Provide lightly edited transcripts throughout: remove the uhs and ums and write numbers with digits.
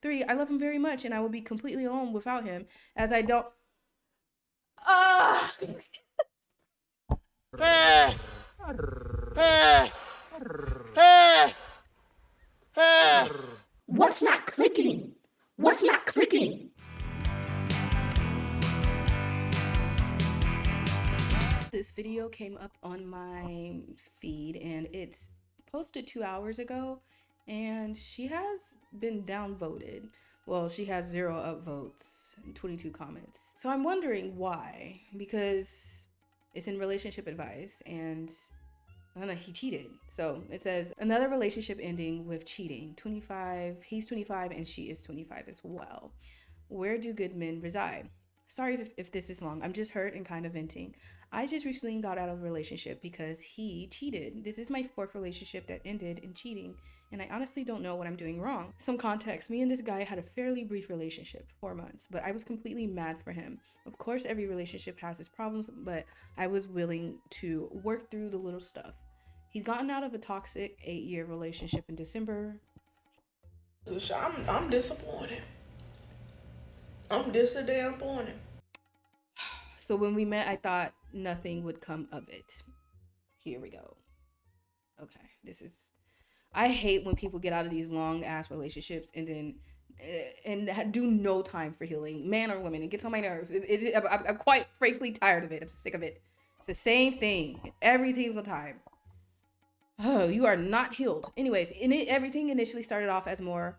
3, I love him very much and I will be completely alone without him, as I don't. What's not clicking? What's not clicking? This video came up on my feed and it's posted 2 hours ago, and she has been downvoted. Well, she has 0 upvotes and 22 comments. So I'm wondering why, because it's in relationship advice and I don't know, he cheated. So it says another relationship ending with cheating. 25, he's 25 and she is 25 as well. Where do good men reside? Sorry if this is long. I'm just hurt and kind of venting. I just recently got out of a relationship because he cheated. This is my 4th relationship that ended in cheating, and I honestly don't know what I'm doing wrong. Some context, me and this guy had a fairly brief relationship, 4 months, but I was completely mad for him. Of course, every relationship has its problems, but I was willing to work through the little stuff. He'd gotten out of a toxic 8-year relationship in December. I'm disappointed. I'm disappointed. So when we met, I thought nothing would come of it. Here we go. Okay, this is... I hate when people get out of these long ass relationships and then and do no time for healing, man or woman. It gets on my nerves. I'm quite frankly tired of it. I'm sick of it. It's the same thing every single time. Oh, you are not healed. Anyways, everything initially started off as more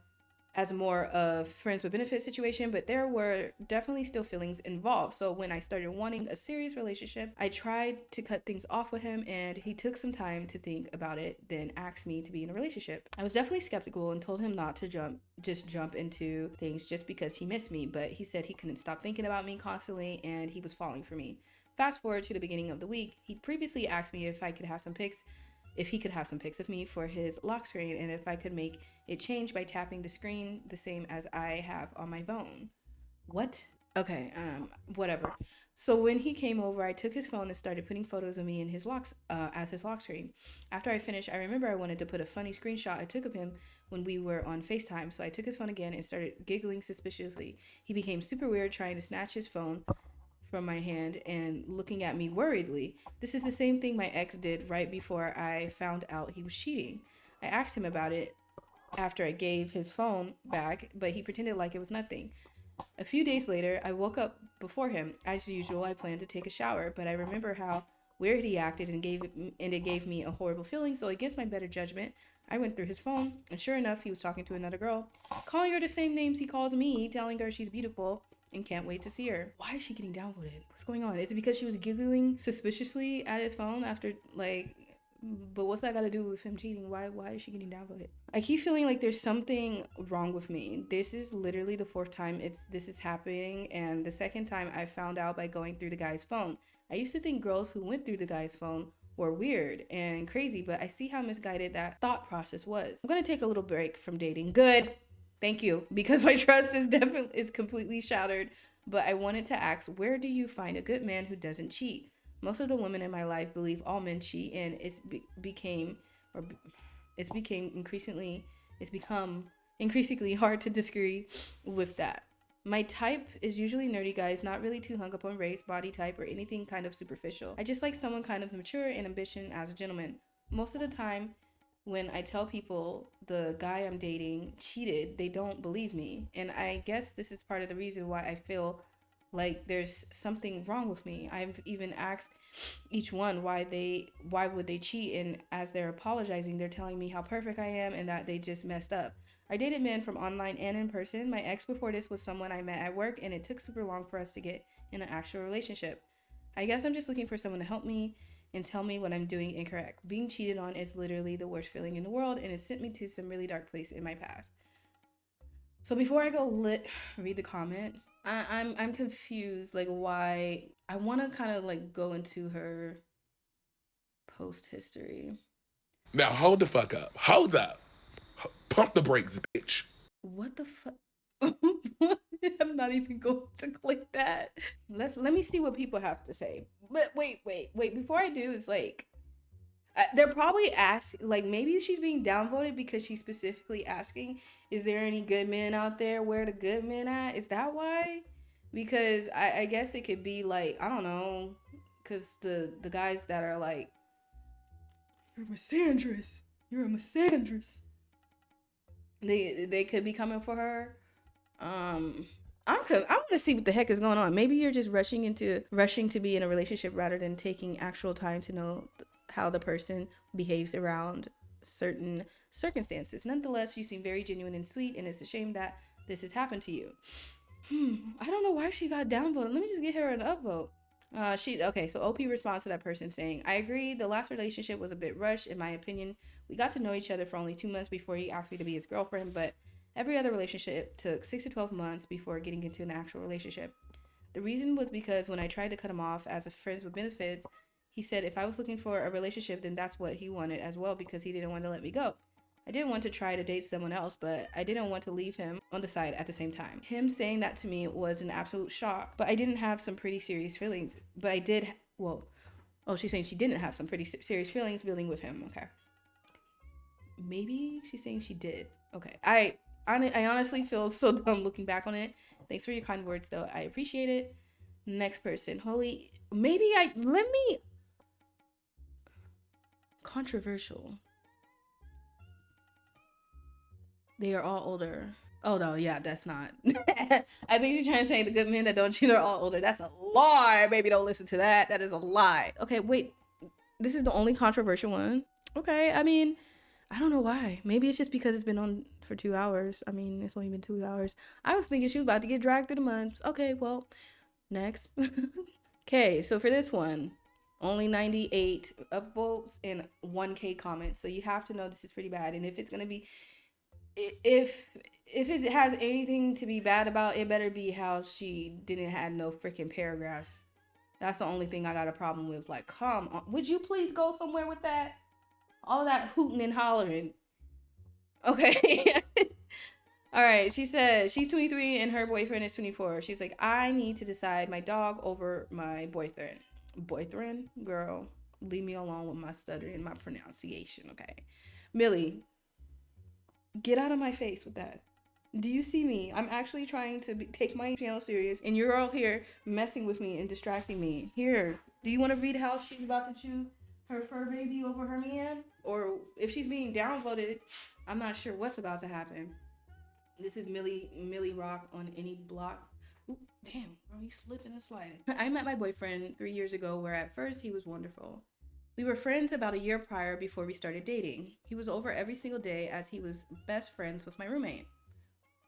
of friends with benefit situation, but there were definitely still feelings involved. So when I started wanting a serious relationship, I tried to cut things off with him, and he took some time to think about it, then asked me to be in a relationship. I was definitely skeptical and told him not to jump into things just because he missed me, but he said he couldn't stop thinking about me constantly and he was falling for me. Fast forward to the beginning of the week, he previously asked me if he could have some pics of me for his lock screen, and if I could make it change by tapping the screen the same as I have on my phone. What? Okay, whatever. So when he came over, I took his phone and started putting photos of me in his locks as his lock screen. After I finished, I remember I wanted to put a funny screenshot I took of him when we were on FaceTime, so I took his phone again and started giggling suspiciously. He became super weird, trying to snatch his phone from my hand and looking at me worriedly. This is the same thing my ex did right before I found out he was cheating. I asked him about it after I gave his phone back, but he pretended like it was nothing. A few days later, I woke up before him. As usual, I planned to take a shower, but I remember how weird he acted and it gave me a horrible feeling, so against my better judgment, I went through his phone, and sure enough, he was talking to another girl, calling her the same names he calls me, telling her she's beautiful, and can't wait to see her. Why is she getting downvoted? What's going on? Is it because she was giggling suspiciously at his phone after, like, but what's that got to do with him cheating? Why is she getting downvoted? I keep feeling like there's something wrong with me. This is literally the 4th time this is happening, and the 2nd time I found out by going through the guy's phone. I used to think girls who went through the guy's phone were weird and crazy, but I see how misguided that thought process was. I'm gonna take a little break from dating. Good. Thank you, because my trust is completely shattered. But I wanted to ask, where do you find a good man who doesn't cheat? Most of the women in my life believe all men cheat, and it's become increasingly hard to disagree with that. My type is usually nerdy guys, not really too hung up on race, body type, or anything kind of superficial. I just like someone kind of mature and ambitious as a gentleman. Most of the time, when I tell people the guy I'm dating cheated, they don't believe me. And I guess this is part of the reason why I feel like there's something wrong with me. I've even asked each one why would they cheat, and as they're apologizing, they're telling me how perfect I am and that they just messed up. I dated men from online and in person. My ex before this was someone I met at work, and it took super long for us to get in an actual relationship. I guess I'm just looking for someone to help me and tell me what I'm doing incorrect. Being cheated on is literally the worst feeling in the world, and it sent me to some really dark place in my past. So before I go read the comment, I'm confused. Like, why? I want to kind of like go into her post history. Now hold the fuck up. Hold up. Pump the brakes, bitch. What the fuck? I'm not even going to click that. Let me see what people have to say. But wait. Before I do, it's like, They're probably asking, like, maybe she's being downvoted because she's specifically asking, is there any good men out there? Where the good men at? Is that why? Because I guess it could be like, I don't know, because the guys that are like, you're a misandrist, you're a misandrist, they could be coming for her. I want to see what the heck is going on. Maybe you're just rushing to be in a relationship rather than taking actual time to know how the person behaves around certain circumstances. Nonetheless, you seem very genuine and sweet, and it's a shame that this has happened to you. I don't know why she got downvoted. Let me just get her an upvote. So OP responds to that person saying, I agree, the last relationship was a bit rushed, in my opinion. We got to know each other for only 2 months before he asked me to be his girlfriend, but every other relationship took 6 to 12 months before getting into an actual relationship. The reason was because when I tried to cut him off as a friends with benefits, he said if I was looking for a relationship, then that's what he wanted as well, because he didn't want to let me go. I didn't want to try to date someone else, but I didn't want to leave him on the side at the same time. Him saying that to me was an absolute shock, but I didn't have some pretty serious feelings. But I did, she's saying she didn't have some pretty serious feelings building with him. Okay. Maybe she's saying she did. Okay. I honestly feel so dumb looking back on it. Thanks for your kind words, though. I appreciate it. Next person. Controversial. They are all older. Oh no, yeah, that's not. I think she's trying to say the good men that don't cheat are all older. That's a lie. Baby, don't listen to that. That is a lie. Okay, wait. This is the only controversial one. Okay, I mean, I don't know why. Maybe it's just because it's been on for 2 hours. I mean, it's only been 2 hours. I was thinking she was about to get dragged through the mud. Okay, well, next. Okay, so for this one, only 98 upvotes and 1K comments. So you have to know this is pretty bad. And if it's gonna be, if it has anything to be bad about, it better be how she didn't have no freaking paragraphs. That's the only thing I got a problem with. Like, come on, would you please go somewhere with that? All that hooting and hollering. Okay. All right. She said she's 23 and her boyfriend is 24. She's like, I need to decide my dog over my boyfriend. Boyfriend? Girl, leave me alone with my stuttering and my pronunciation, okay? Millie, get out of my face with that. Do you see me? I'm actually trying to take my channel serious, and you're all here messing with me and distracting me. Here, do you want to read how she's about to choose her fur baby over her man? Or if she's being downvoted, I'm not sure what's about to happen. This is Millie Rock on any block. Ooh, damn, bro, you slipping and sliding. I met my boyfriend 3 years ago, where at first he was wonderful. We were friends about a year prior before we started dating. He was over every single day as he was best friends with my roommate.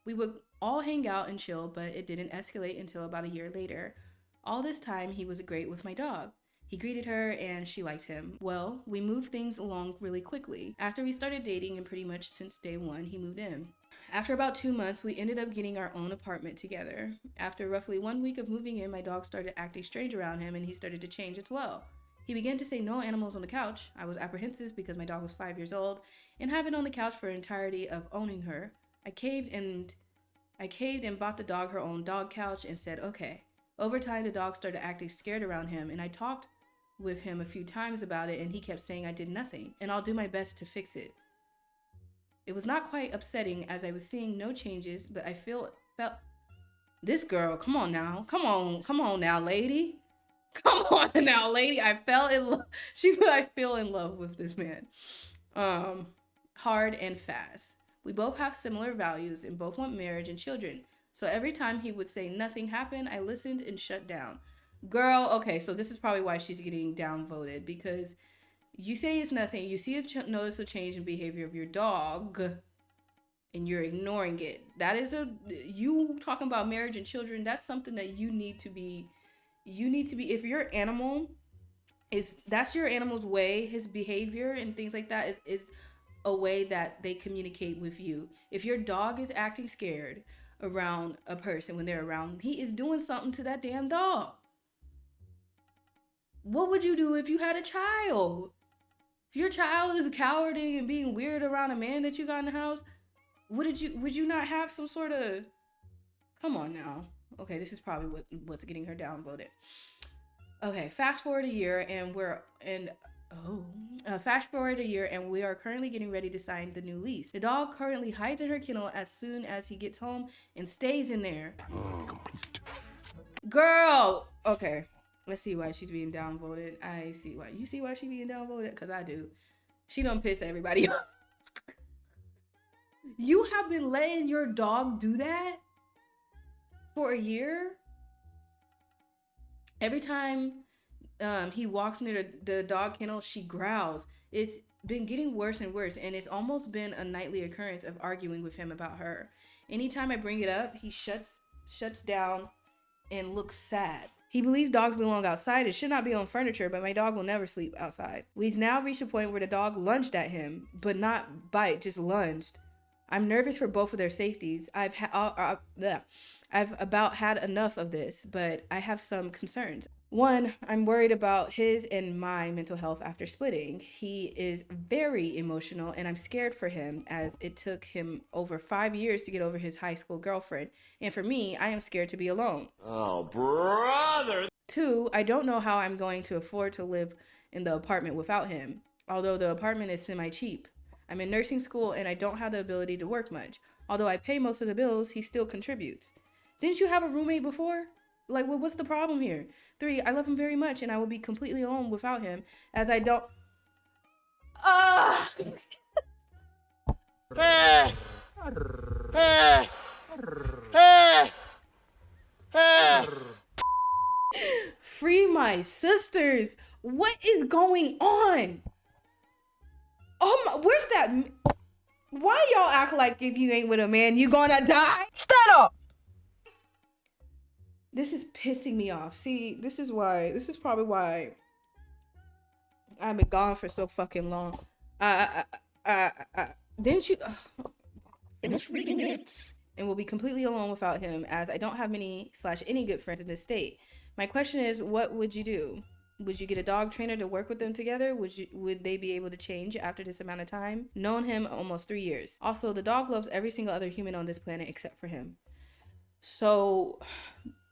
We would all hang out and chill, but it didn't escalate until about a year later. All this time, he was great with my dog. He greeted her and she liked him. Well, we moved things along really quickly. After we started dating, and pretty much since day one, he moved in. After about 2 months, we ended up getting our own apartment together. After roughly 1 week of moving in, my dog started acting strange around him and he started to change as well. He began to say no animals on the couch. I was apprehensive because my dog was 5 years old and had been on the couch for the entirety of owning her. I caved and bought the dog her own dog couch and said, okay. Over time, the dog started acting scared around him, and I talked with him a few times about it, and he kept saying I did nothing, and I'll do my best to fix it. It was not quite upsetting as I was seeing no changes, but I felt this girl, come on now, lady. Come on now, lady. I fell in love. I fell in love with this man. Hard and fast. We both have similar values and both want marriage and children. So every time he would say nothing happened, I listened and shut down. Girl, okay, so this is probably why she's getting downvoted, because you say it's nothing. You see notice a change in behavior of your dog and you're ignoring it. That is you talking about marriage and children. That's something that you need to be, if your animal that's your animal's way, his behavior and things like that is a way that they communicate with you. If your dog is acting scared around a person when they're around, he is doing something to that damn dog. What would you do if you had a child? If your child is cowarding and being weird around a man that you got in the house, would you not have some sort of, come on now. Okay, this is probably what's getting her downvoted. Okay, fast forward a year and Oh. Fast forward a year, and we are currently getting ready to sign the new lease. The dog currently hides in her kennel as soon as he gets home and stays in there. Girl! Okay. Let's see why she's being downvoted. I see why. You see why she's being downvoted? Because I do. She don't piss everybody off. You have been letting your dog do that for a year? Every time he walks near the dog kennel, she growls. It's been getting worse and worse, and it's almost been a nightly occurrence of arguing with him about her. Anytime I bring it up, he shuts down and looks sad. He believes dogs belong outside and should not be on furniture, but my dog will never sleep outside. We've now reached a point where the dog lunged at him, but not bite, just lunged. I'm nervous for both of their safeties. I've about had enough of this, but I have some concerns. One, I'm worried about his and my mental health after splitting. He is very emotional, and I'm scared for him as it took him over 5 years to get over his high school girlfriend. And for me, I am scared to be alone. Oh, brother! Two, I don't know how I'm going to afford to live in the apartment without him, although the apartment is semi-cheap. I'm in nursing school, and I don't have the ability to work much. Although I pay most of the bills, he still contributes. Didn't you have a roommate before? Like, what's the problem here? 3, I love him very much, and I will be completely alone without him, as I don't... Free my sisters! What is going on? Oh my, where's that? Why y'all act like if you ain't with a man, you gonna die? Stand up! This is pissing me off. See, this is probably why I've been gone for so fucking long. Didn't you? Finish reading it. And will be completely alone without him, as I don't have many / any good friends in this state. My question is, what would you do? Would you get a dog trainer to work with them together? Would they be able to change after this amount of time? Known him almost 3 years. Also, the dog loves every single other human on this planet except for him. So,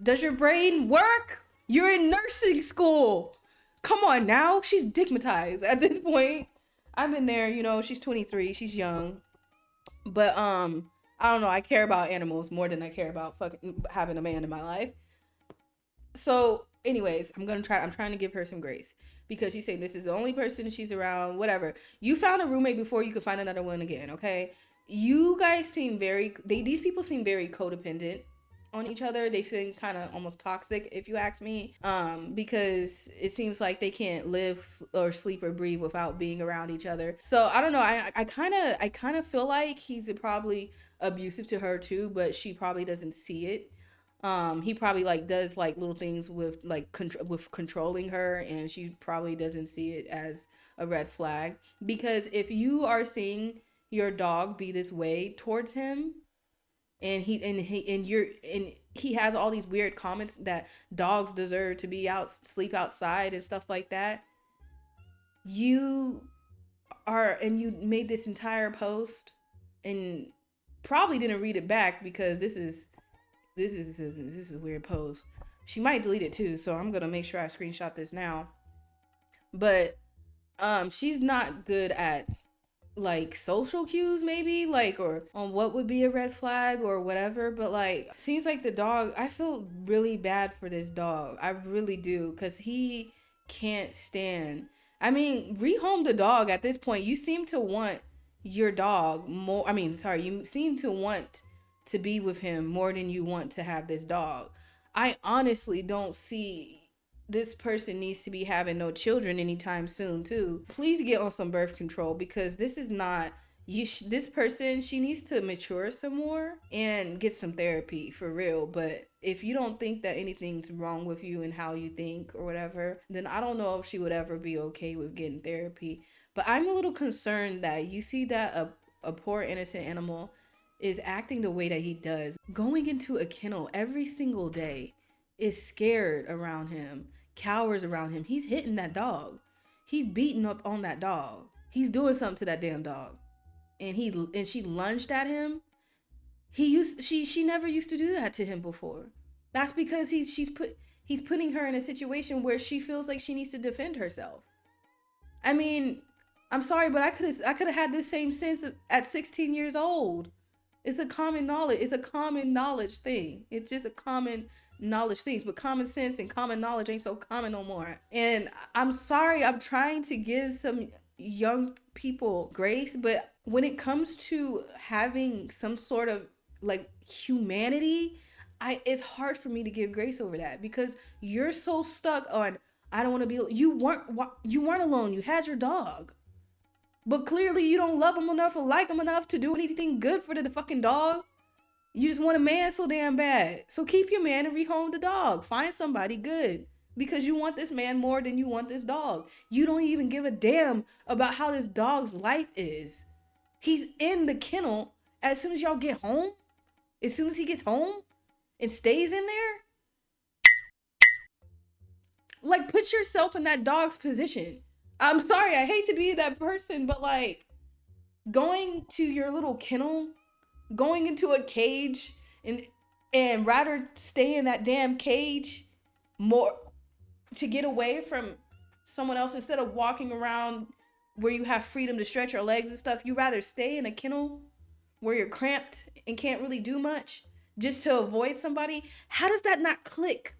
does your brain work? You're in nursing school. Come on now. She's digmatized at this point. I've been there, she's 23. She's young. But, I don't know. I care about animals more than I care about fucking having a man in my life. So, anyways, I'm trying to give her some grace. Because she's saying this is the only person she's around, whatever. You found a roommate before you could find another one again, okay? You guys seem these people seem very codependent on each other. They seem kind of almost toxic, if you ask me, because it seems like they can't live or sleep or breathe without being around each other. So I don't know. I kind of feel like he's probably abusive to her too, but she probably doesn't see it. He probably does little things with with controlling her, and she probably doesn't see it as a red flag. Because if you are seeing your dog be this way towards him, and he has all these weird comments that dogs deserve to be sleep outside and stuff like that. You made this entire post and probably didn't read it back, because this is a weird post. She might delete it too, so I'm gonna make sure I screenshot this now. But she's not good at social cues, maybe, or on what would be a red flag or whatever. But seems like the dog, I feel really bad for this dog. I really do, because he can't stand. I mean, rehome the dog at this point. You seem to want your dog more. You seem to want to be with him more than you want to have this dog. I honestly don't see this person needs to be having no children anytime soon too. Please get on some birth control, because this is not this person. She needs to mature some more and get some therapy for real. But if you don't think that anything's wrong with you and how you think or whatever, then I don't know if she would ever be okay with getting therapy. But I'm a little concerned that you see that a poor innocent animal is acting the way that he does, going into a kennel every single day, is scared around him, cowers around him. He's hitting that dog. He's beating up on that dog. He's doing something to that damn dog. And she lunged at him. She never used to do that to him before. That's because he's putting her in a situation where she feels like she needs to defend herself. I mean, I'm sorry, but I could have had this same sense at 16 years old. It's a common knowledge. It's a common knowledge thing. It's just a common knowledge thing. But common sense and common knowledge ain't so common no more. And I'm sorry, I'm trying to give some young people grace, but when it comes to having some sort of like humanity, it's hard for me to give grace over that because you're so stuck on I don't want to be. You weren't alone. You had your dog. But clearly you don't love him enough or like him enough to do anything good for the fucking dog. You just want a man so damn bad. So keep your man and rehome the dog. Find somebody good. Because you want this man more than you want this dog. You don't even give a damn about how this dog's life is. He's in the kennel as soon as y'all get home. As soon as he gets home and stays in there. Like, put yourself in that dog's position. I'm sorry, I hate to be that person, but like going to your little kennel, going into a cage and rather stay in that damn cage more to get away from someone else instead of walking around where you have freedom to stretch your legs and stuff. You rather stay in a kennel where you're cramped and can't really do much just to avoid somebody. How does that not click?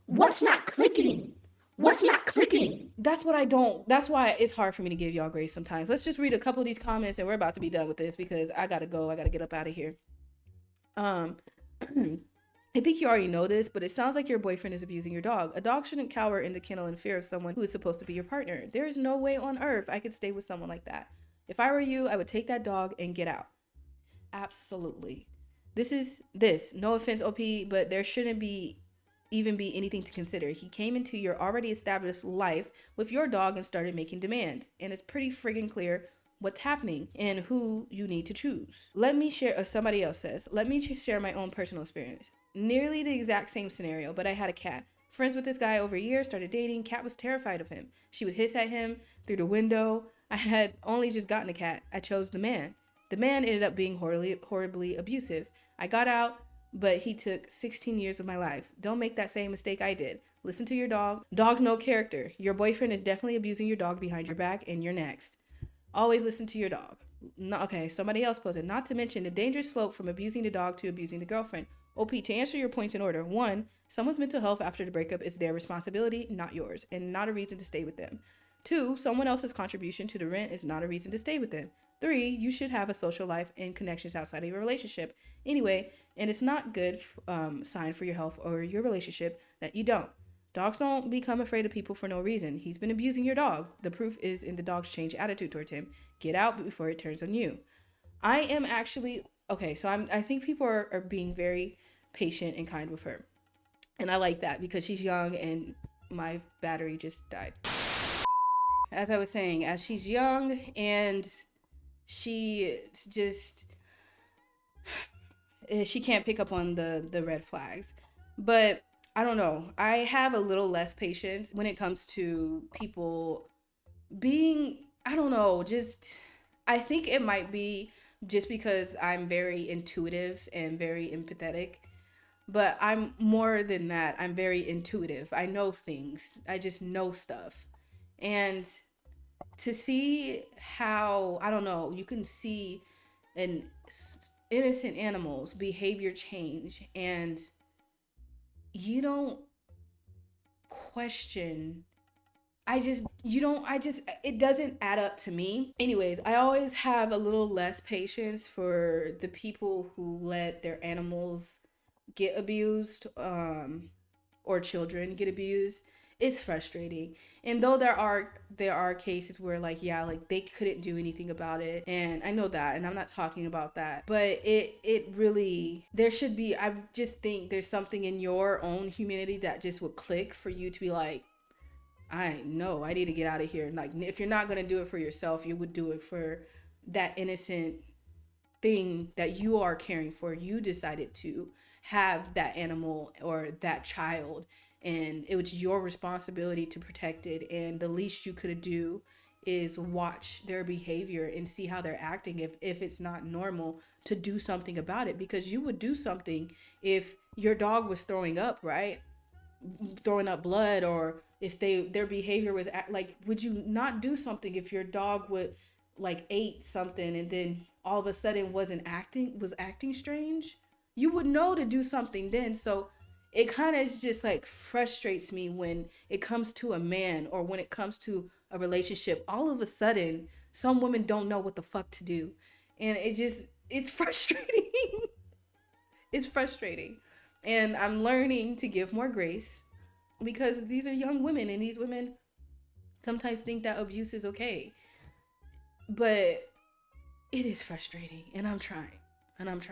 What's not clicking? What's not clicking? That's what I don't. That's why it's hard for me to give y'all grace sometimes. Let's just read a couple of these comments and we're about to be done with this because I gotta go. I gotta get up out of here. I think you already know this, but it sounds like your boyfriend is abusing your dog. A dog shouldn't cower in the kennel in fear of someone who is supposed to be your partner. There is no way on earth I could stay with someone like that. If I were you, I would take that dog and get out. Absolutely. No offense, OP, but there shouldn't even be anything to consider. He came into your already established life with your dog and started making demands. And it's pretty friggin' clear what's happening and who you need to choose. Let me share, somebody else says, let me share my own personal experience. Nearly the exact same scenario, but I had a cat. Friends with this guy over a year, started dating. Cat was terrified of him. She would hiss at him through the window. I had only just gotten a cat. I chose the man. The man ended up being horribly abusive. I got out, but he took 16 years of my life. Don't make that same mistake I did. Listen to your dog. Dogs know character. Your boyfriend is definitely abusing your dog behind your back, and you're next. Always listen to your dog. No, okay, somebody else posted. Not to mention the dangerous slope from abusing the dog to abusing the girlfriend. OP, to answer your points in order. 1, someone's mental health after the breakup is their responsibility, not yours, and not a reason to stay with them. 2, someone else's contribution to the rent is not a reason to stay with them. 3, you should have a social life and connections outside of your relationship. Anyway, and it's not good sign for your health or your relationship that you don't. Dogs don't become afraid of people for no reason. He's been abusing your dog. The proof is in the dog's changed attitude towards him. Get out before it turns on you. I am actually, okay, so I think people are being very patient and kind with her. And I like that because she's young and my battery just died. As I was saying, as she's young and she can't pick up on the red flags. But I don't know. I have a little less patience when it comes to people being, I don't know, I think it might be just because I'm very intuitive and very empathetic. But I'm more than that. I'm very intuitive. I know things. I just know stuff. And to see how, I don't know, you can see an innocent animal's behavior change and you don't question. It doesn't add up to me. Anyways, I always have a little less patience for the people who let their animals get abused, or children get abused. It's frustrating. And though there are cases where like they couldn't do anything about it, and I know that, and I'm not talking about that, but it really, there should be, I just think there's something in your own humanity that just would click for you to be like, I know I need to get out of here. Like, if you're not going to do it for yourself, you would do it for that innocent thing that you are caring for. You decided to have that animal or that child, and it was your responsibility to protect it, and the least you could do is watch their behavior and see how they're acting. If it's not normal, to do something about it, because you would do something if your dog was throwing up, right? throwing up blood, or if their behavior was like, would you not do something if your dog would like ate something and then all of a sudden was acting strange? You would know to do something then. So it kind of just like frustrates me when it comes to a man, or when it comes to a relationship. All of a sudden some women don't know what the fuck to do, and it's frustrating. It's frustrating. And I'm learning to give more grace, because these are young women, and these women sometimes think that abuse is okay. But it is frustrating, and I'm trying.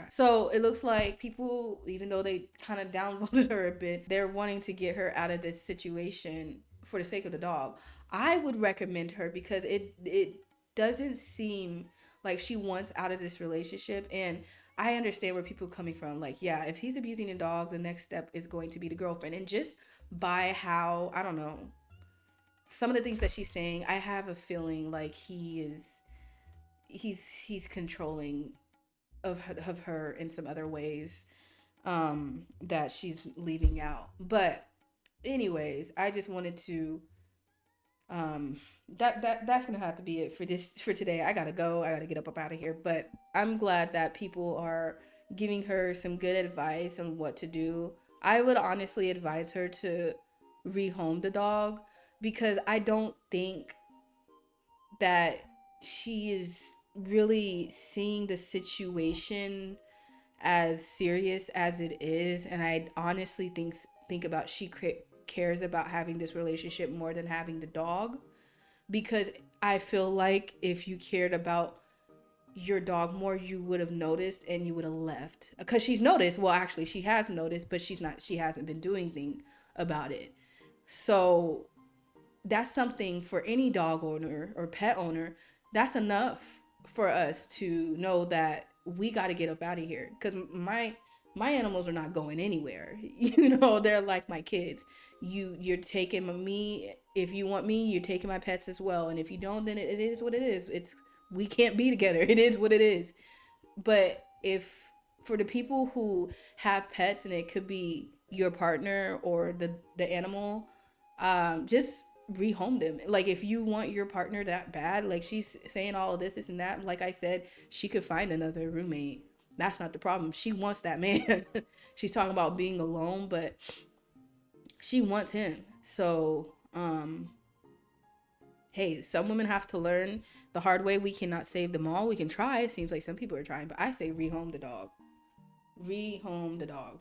So it looks like people, even though they kind of downvoted her a bit, they're wanting to get her out of this situation for the sake of the dog. I would recommend her, because it doesn't seem like she wants out of this relationship. And I understand where people are coming from. Like, yeah, if he's abusing a dog, the next step is going to be the girlfriend. And just by how, I don't know, some of the things that she's saying, I have a feeling like he's controlling of her in some other ways that she's leaving out. But anyways, I just wanted to that's gonna have to be it for today. I gotta go. I gotta get up out of here. But I'm glad that people are giving her some good advice on what to do. I would honestly advise her to rehome the dog, because I don't think that she is really seeing the situation as serious as it is. And I honestly think about she cares about having this relationship more than having the dog, because I feel like if you cared about your dog more, you would have noticed and you would have left. Because she's noticed, well, actually she has noticed, but she hasn't been doing anything about it. So that's something for any dog owner or pet owner. That's enough for us to know that we got to get up out of here, because my animals are not going anywhere. They're like my kids. You're taking me. If you want me, you're taking my pets as well. And if you don't, then it is what it is. We can't be together. It is what it is. But if for the people who have pets, and it could be your partner or the animal, just rehome them. Like, if you want your partner that bad, like she's saying all of this and that, like I said, she could find another roommate. That's not the problem. She wants that man. She's talking about being alone, but she wants him. So hey, some women have to learn the hard way. We cannot save them all. We can try. It seems like some people are trying, but I say rehome the dog.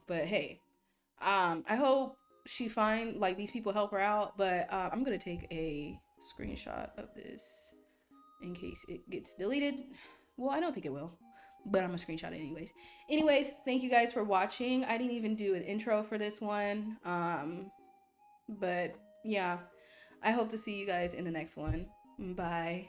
But hey, I hope she find, like, these people help her out. But I'm gonna take a screenshot of this in case it gets deleted. Well, I don't think it will, but I'm gonna screenshot it anyways. Thank you guys for watching. I didn't even do an intro for this one, but yeah, I hope to see you guys in the next one. Bye.